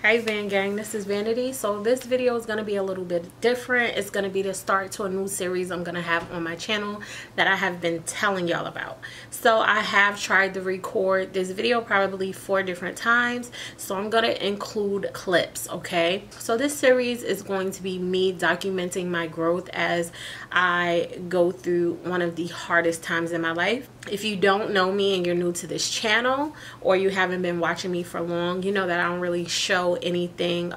Hey VanGang, this is Vanity. So this video is going to be a little bit different. It's going to be the start to a new series I'm going to have on my channel that I have been telling y'all about. So I have tried to record this video probably 4 different times. So I'm going to include clips, okay? So this series is going to be me documenting my growth as I go through one of the hardest times in my life. If you don't know me and you're new to this channel, or you haven't been watching me for long, you know that I don't really show anything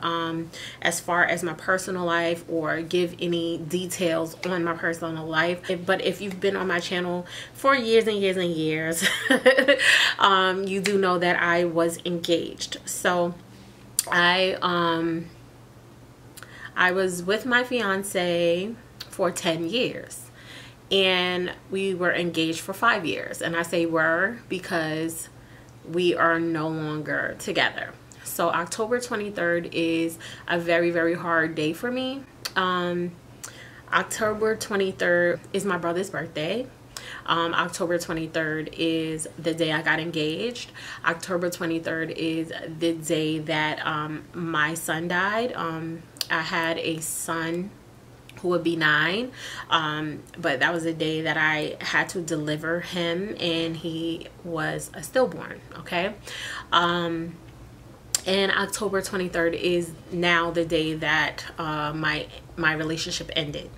as far as my personal life or give any details on my personal life. But if you've been on my channel for years and years and years, you do know that I was engaged. So I was with my fiance for 10 years. And we were engaged for 5 years. And I say were because we are no longer together. So October 23rd is a very, very hard day for me. October 23rd is my brother's birthday. October 23rd is the day I got engaged. October 23rd is the day that my son died. I had a son who would be 9, but that was the day that I had to deliver him, and he was a stillborn. Okay. And October 23rd is now the day that my relationship ended.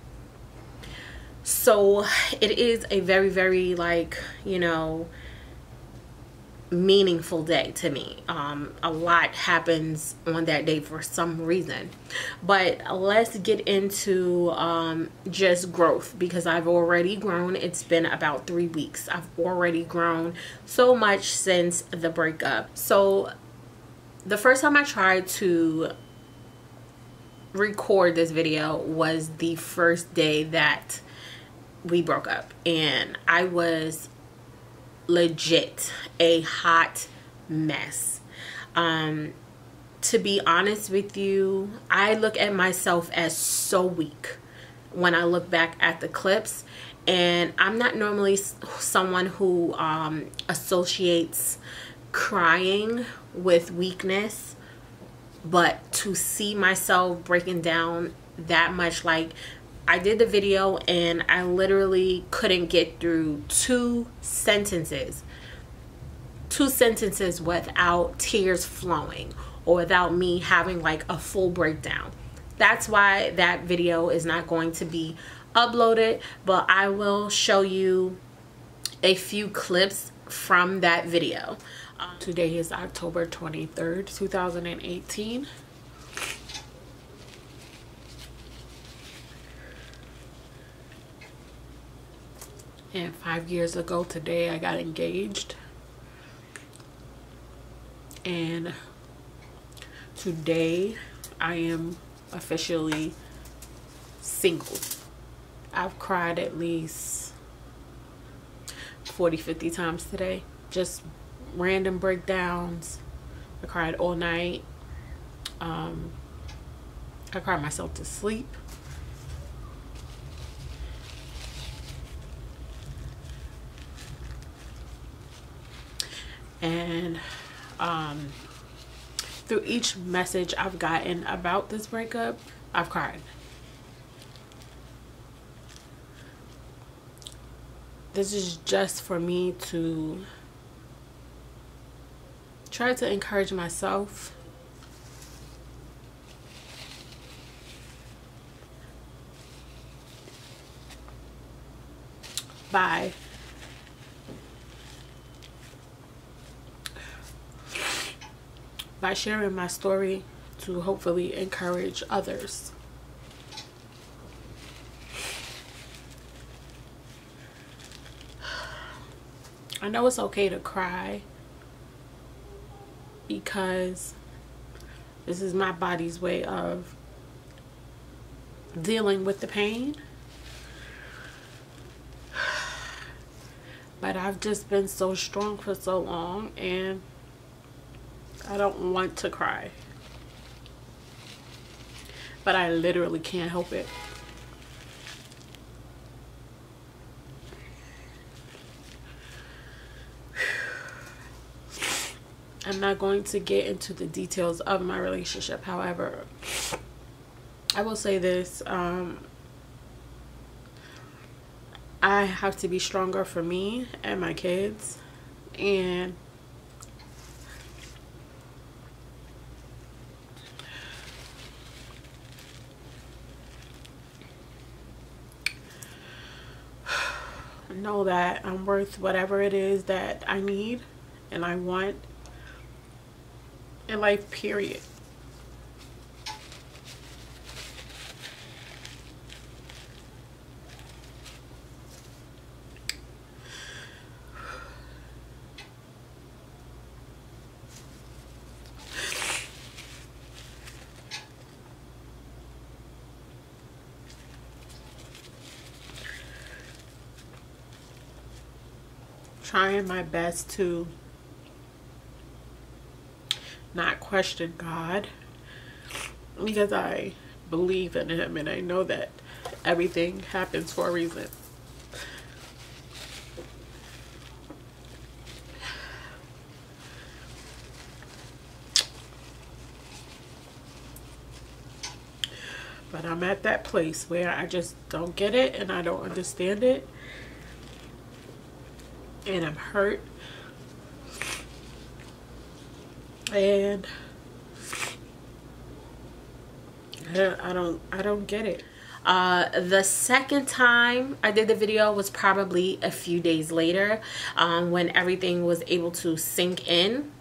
So it is a very, very, like, you know, meaningful day to me. A lot happens on that day for some reason, but let's get into just growth, because I've already grown. It's been about 3 weeks. I've already grown so much since the breakup. So the first time I tried to record this video was the first day that we broke up, and I was legit a hot mess. To be honest with you, I look at myself as so weak when I look back at the clips, and I'm not normally someone who associates crying with weakness, but to see myself breaking down that much, like, I did the video and I literally couldn't get through two sentences without tears flowing or without me having like a full breakdown. That's why that video is not going to be uploaded, but I will show you a few clips from that video. Today is October 23rd, 2018. And 5 years ago today, I got engaged. And today, I am officially single. I've cried at least 40-50 times today. Just random breakdowns. I cried all night. I cried myself to sleep. And through each message I've gotten about this breakup, I've cried. This is just for me to try to encourage myself by sharing my story to hopefully encourage others. I know it's okay to cry because this is my body's way of dealing with the pain. But I've just been so strong for so long, and I don't want to cry, but I literally can't help it. I'm not going to get into the details of my relationship. However, I will say this. I have to be stronger for me and my kids. And know that I'm worth whatever it is that I need and I want in life, period. Trying my best to not question God, because I believe in him and I know that everything happens for a reason. But I'm at that place where I just don't get it and I don't understand it. And I'm hurt. And I don't get it. The second time I did the video was probably a few days later, when everything was able to sink in.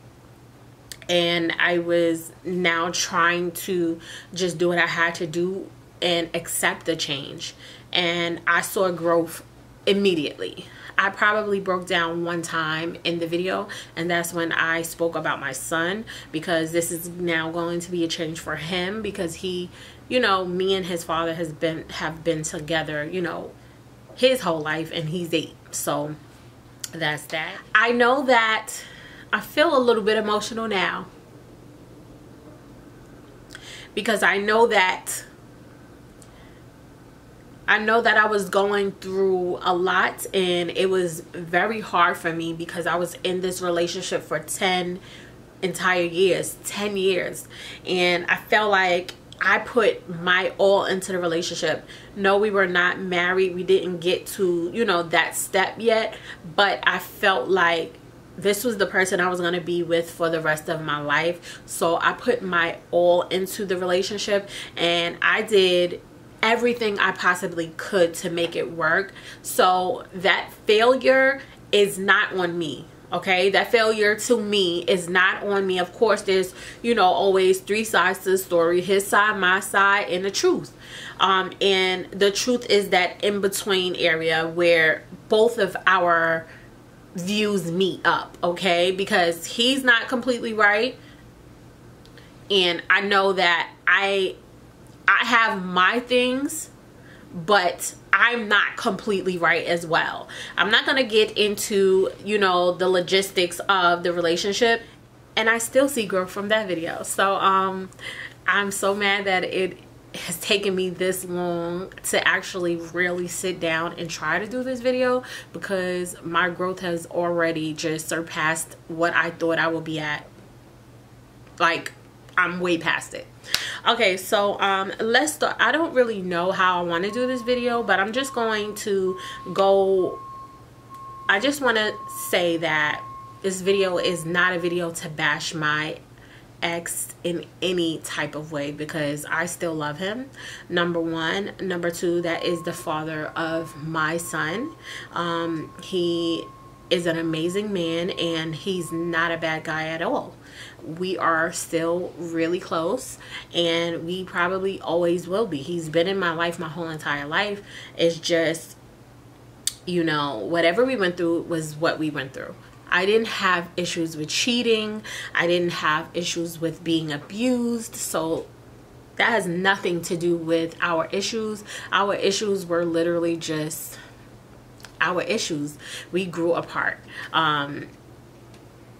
And I was now trying to just do what I had to do and accept the change. And I saw growth immediately. I probably broke down one time in the video, and that's when I spoke about my son, because this is now going to be a change for him, because he, you know, me and his father have been together, you know, his whole life, and he's 8. So that's that. I know that I feel a little bit emotional now, because I know that I was going through a lot, and it was very hard for me because I was in this relationship for 10 entire years, 10 years. And I felt like I put my all into the relationship. No, we were not married. We didn't get to, you know, that step yet. But I felt like this was the person I was going to be with for the rest of my life. So I put my all into the relationship, and I did everything I possibly could to make it work. So that failure is not on me. Okay, that failure to me is not on me. Of course, there's, you know, always 3 sides to the story: his side, my side, and the truth. And the truth is that in between area where both of our views meet up. Okay, because he's not completely right, and I know that I have my things, but I'm not completely right as well. I'm not going to get into, you know, the logistics of the relationship, and I still see growth from that video. So I'm so mad that it has taken me this long to actually really sit down and try to do this video, because my growth has already just surpassed what I thought I would be at. Like, I'm way past it. Okay, so let's start. I don't really know how I want to do this video, but I'm just going to go. I just want to say that this video is not a video to bash my ex in any type of way, because I still love him, number one. Number two, that is the father of my son. He is an amazing man, and he's not a bad guy at all. We are still really close, and we probably always will be. He's been in my life my whole entire life. It's just, you know, whatever we went through was what we went through. I didn't have issues with cheating. I didn't have issues with being abused. So that has nothing to do with our issues. Our issues were literally just our issues. We grew apart.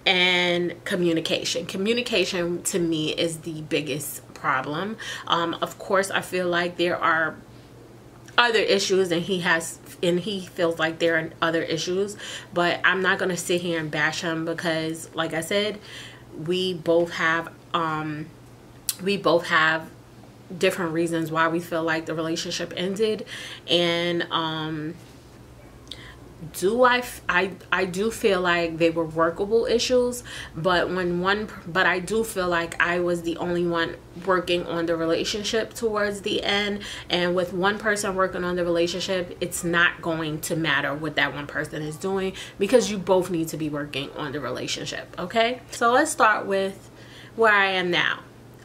And communication to me is the biggest problem. Of course, I feel like there are other issues, and he feels like there are other issues, but I'm not going to sit here and bash him, because like I said, we both have different reasons why we feel like the relationship ended. And I do feel like they were workable issues, but I do feel like I was the only one working on the relationship towards the end. And with one person working on the relationship, it's not going to matter what that one person is doing, because you both need to be working on the relationship. Okay, so let's start with where I am now.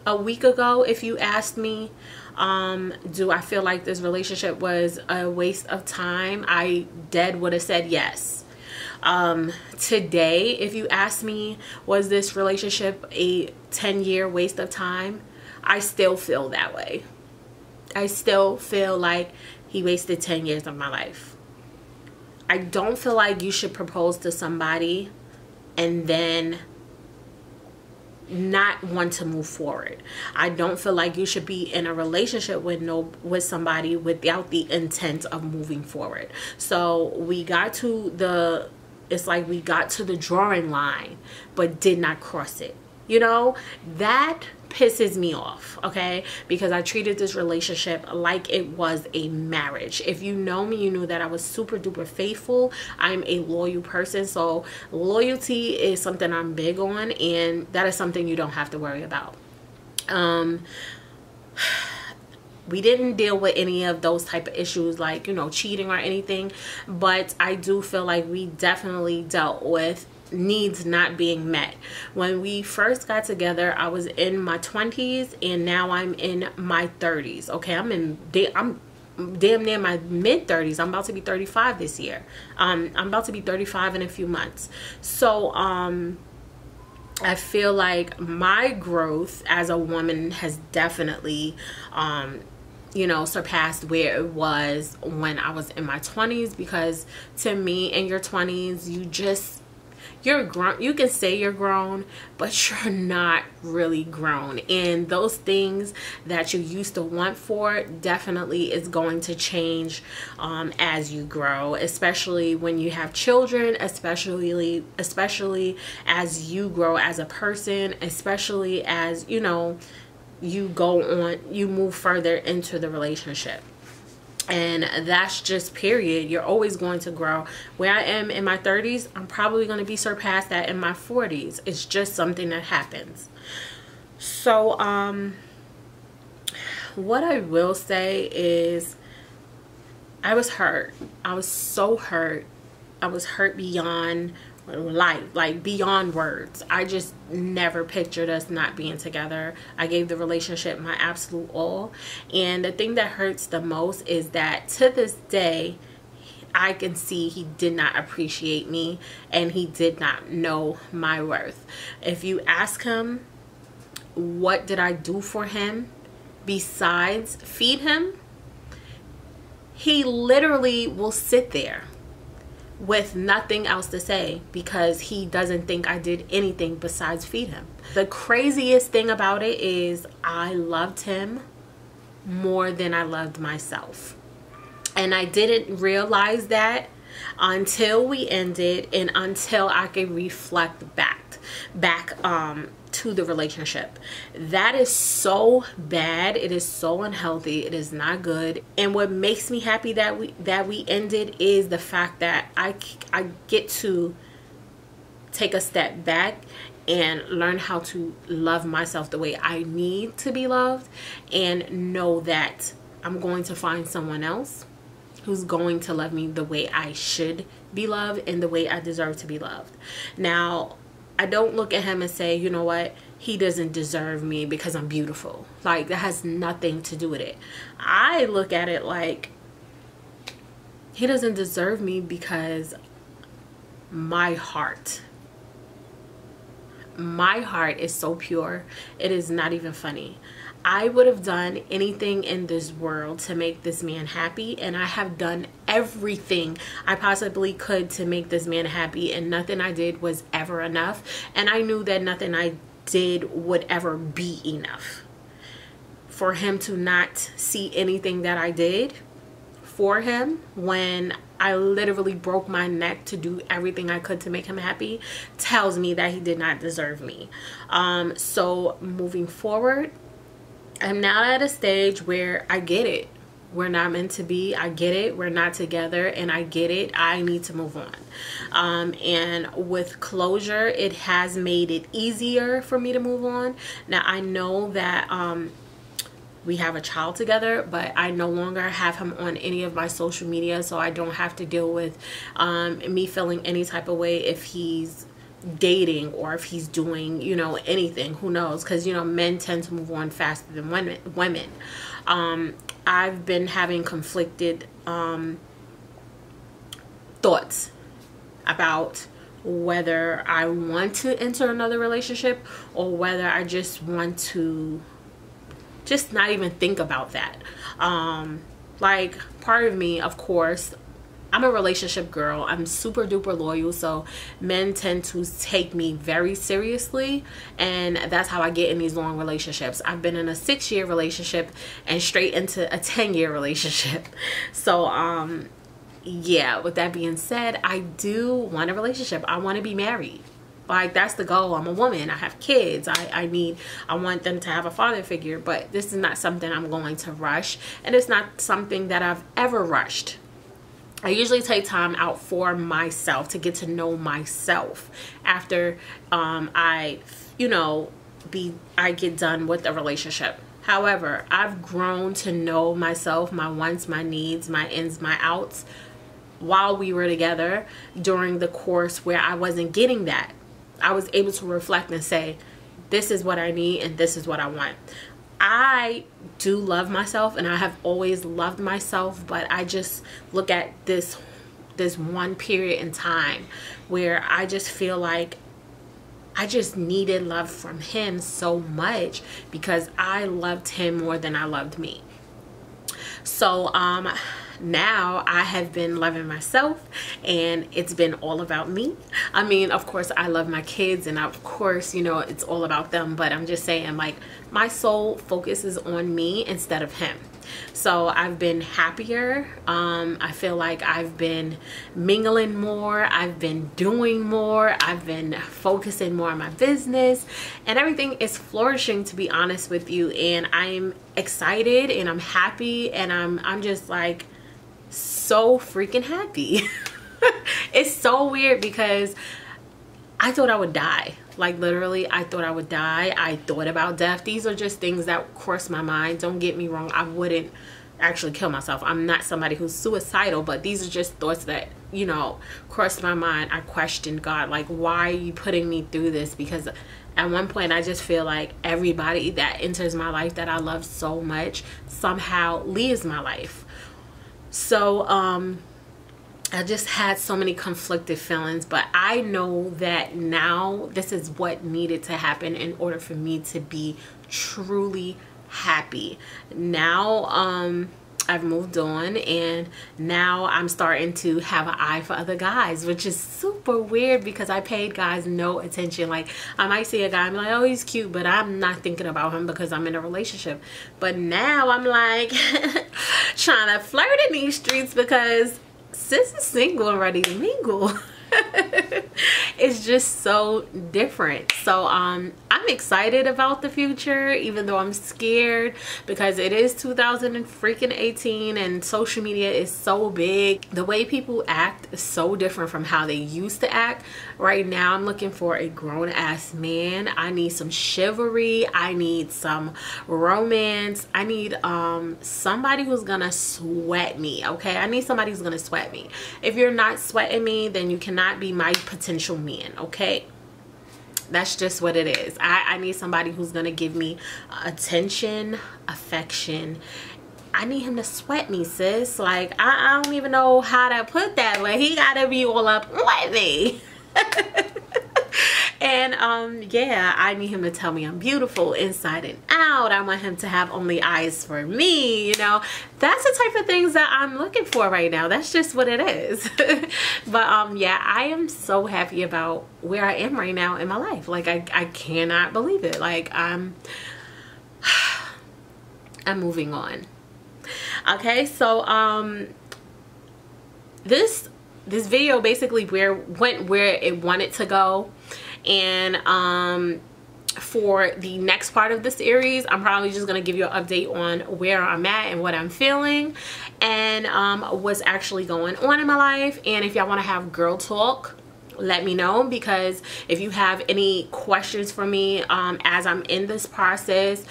A week ago, if you asked me, do I feel like this relationship was a waste of time, I would have said yes. Today, if you ask me, was this relationship a 10-year waste of time, I still feel that way. I still feel like he wasted 10 years of my life. I don't feel like you should propose to somebody and then not want to move forward. I don't feel like you should be in a relationship with somebody without the intent of moving forward. So we got to the drawing line, but did not cross it. You know, that pisses me off, okay? Because I treated this relationship like it was a marriage. If you know me, you knew that I was super duper faithful. I'm a loyal person, so loyalty is something I'm big on, and that is something you don't have to worry about. We didn't deal with any of those type of issues, like, you know, cheating or anything, but I do feel like we definitely dealt with needs not being met. When we first got together, I was in my 20s, and now I'm in my 30s. Okay, I'm damn near my mid 30s. I'm about to be 35 this year. I'm about to be 35 in a few months. So I feel like my growth as a woman has definitely you know, surpassed where it was when I was in my 20s, because to me, in your 20s, you're grown. You can say you're grown, but you're not really grown. And those things that you used to want for definitely is going to change as you grow, especially when you have children, especially as you grow as a person, especially as, you know, you move further into the relationship. And that's just period. You're always going to grow. Where I am in my 30s, I'm probably going to be surpassed that in my 40s. It's just something that happens. So what I will say is I was hurt. I was so hurt. I was hurt beyond life, like beyond words. I just never pictured us not being together. I gave the relationship my absolute all, and the thing that hurts the most is that to this day I can see he did not appreciate me, and he did not know my worth. If you ask him what did I do for him besides feed him, he literally will sit there with nothing else to say, because he doesn't think I did anything besides feed him. The craziest thing about it is I loved him more than I loved myself. And I didn't realize that until we ended, and until I could reflect back to the relationship. That is so bad. It is so unhealthy. It is not good. And what makes me happy that we ended is the fact that I get to take a step back and learn how to love myself the way I need to be loved, and know that I'm going to find someone else who's going to love me the way I should be loved and the way I deserve to be loved. Now, I don't look at him and say, you know what, he doesn't deserve me because I'm beautiful. Like, that has nothing to do with it. I look at it like he doesn't deserve me because my heart is so pure. It is not even funny. I would have done anything in this world to make this man happy, and I have done everything I possibly could to make this man happy, and nothing I did was ever enough. And I knew that nothing I did would ever be enough. For him to not see anything that I did for him when I literally broke my neck to do everything I could to make him happy, tells me that he did not deserve me. So moving forward, I'm now at a stage where I get it. We're not meant to be. I get it. We're not together, and I get it. I need to move on. And with closure, it has made it easier for me to move on. Now, I know that we have a child together, but I no longer have him on any of my social media, so I don't have to deal with me feeling any type of way if he's dating or if he's doing, you know, anything. Who knows? Because, you know, men tend to move on faster than women. I've been having conflicted thoughts about whether I want to enter another relationship or whether I just want to just not even think about that. Like, part of me, of course, I'm a relationship girl. I'm super duper loyal, so men tend to take me very seriously, and that's how I get in these long relationships. I've been in a 6-year relationship and straight into a 10-year relationship. So yeah, with that being said, I do want a relationship. I want to be married. Like, that's the goal. I'm a woman. I have kids. I want them to have a father figure, but this is not something I'm going to rush, and it's not something that I've ever rushed. I usually take time out for myself to get to know myself after I get done with a relationship. However, I've grown to know myself, my wants, my needs, my ins, my outs while we were together during the course where I wasn't getting that. I was able to reflect and say, this is what I need and this is what I want. I do love myself, and I have always loved myself, but I just look at this one period in time where I just feel like I just needed love from him so much because I loved him more than I loved me. So now I have been loving myself, and it's been all about me. I mean, of course, I love my kids, and of course, you know, it's all about them, but I'm just saying, like, my sole focus is on me instead of him. So I've been happier. I feel like I've been mingling more. I've been doing more. I've been focusing more on my business, and everything is flourishing, to be honest with you. And I'm excited, and I'm happy, and I'm just like so freaking happy. It's so weird because I thought I would die. Like, literally, I thought I would die. I thought about death. These are just things that crossed my mind. Don't get me wrong. I wouldn't actually kill myself. I'm not somebody who's suicidal, but these are just thoughts that, you know, crossed my mind. I questioned God, like, why are you putting me through this? Because at one point, I just feel like everybody that enters my life that I love so much somehow leaves my life. So, I just had so many conflicted feelings, but I know that now this is what needed to happen in order for me to be truly happy. Now, I've moved on, and now I'm starting to have an eye for other guys, which is super weird because I paid guys no attention. Like, I might see a guy and be like, oh, he's cute, but I'm not thinking about him because I'm in a relationship. But now I'm like trying to flirt in these streets because sis is single and ready to mingle. It's just so different. So I'm excited about the future, even though I'm scared because it is 2018 and social media is so big. The way people act is so different from how they used to act. Right now I'm looking for a grown-ass man. I need some chivalry. I need some romance. I need somebody who's gonna sweat me. Okay, I need somebody who's gonna sweat me. If you're not sweating me, then you cannot be my potential man. Okay, that's just what it is. I need somebody who's gonna give me attention, affection. I need him to sweat me, sis. Like, I don't even know how to put that, but he gotta be all up with me. And yeah, I need him to tell me I'm beautiful inside and out. I want him to have only eyes for me, you know. That's the type of things that I'm looking for right now. That's just what it is. But yeah, I am so happy about where I am right now in my life. Like, I cannot believe it. Like, I'm moving on. Okay, so this video basically went where it wanted to go. And for the next part of the series, I'm probably just gonna give you an update on where I'm at and what I'm feeling, and what's actually going on in my life. And if y'all want to have girl talk, let me know, because if you have any questions for me as I'm in this process,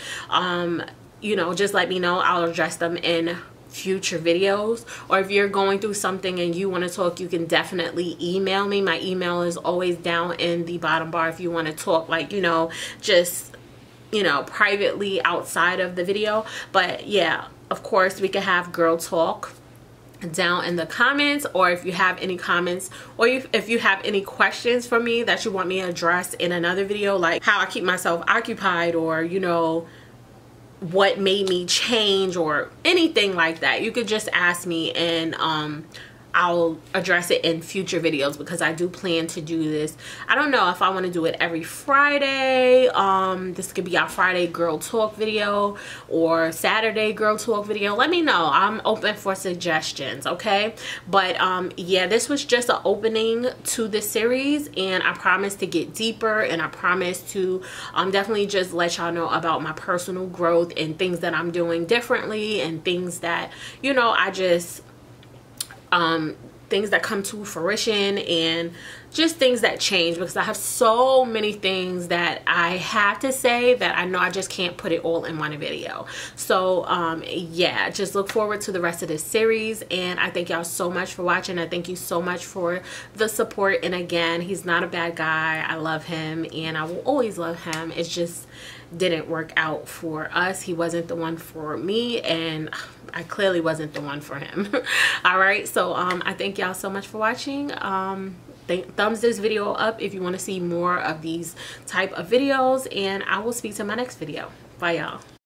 you know, just let me know. I'll address them in future videos. Or if you're going through something and you want to talk, you can definitely email me. My email is always down in the bottom bar if you want to talk, like, you know, just, you know, privately outside of the video. But yeah, of course we can have girl talk down in the comments. Or if you have any comments, or if you have any questions for me that you want me to address in another video, like how I keep myself occupied, or, you know, what made me change, or anything like that, you could just ask me, and I'll address it in future videos, because I do plan to do this. I don't know if I want to do it every Friday. This could be our Friday girl talk video or Saturday girl talk video. Let me know. I'm open for suggestions, okay? But yeah, this was just an opening to this series, and I promise to get deeper, and I promise to definitely just let y'all know about my personal growth and things that I'm doing differently, and things that, you know, I just things that come to fruition, and just things that change, because I have so many things that I have to say that I know I just can't put it all in one video. So yeah, just look forward to the rest of this series, and I thank y'all so much for watching. I thank you so much for the support. And again, he's not a bad guy. I love him, and I will always love him. It's just didn't work out for us. He wasn't the one for me, and I clearly wasn't the one for him. All right, so I thank y'all so much for watching. Thumbs this video up if you want to see more of these type of videos, and I will speak to my next video. Bye, y'all.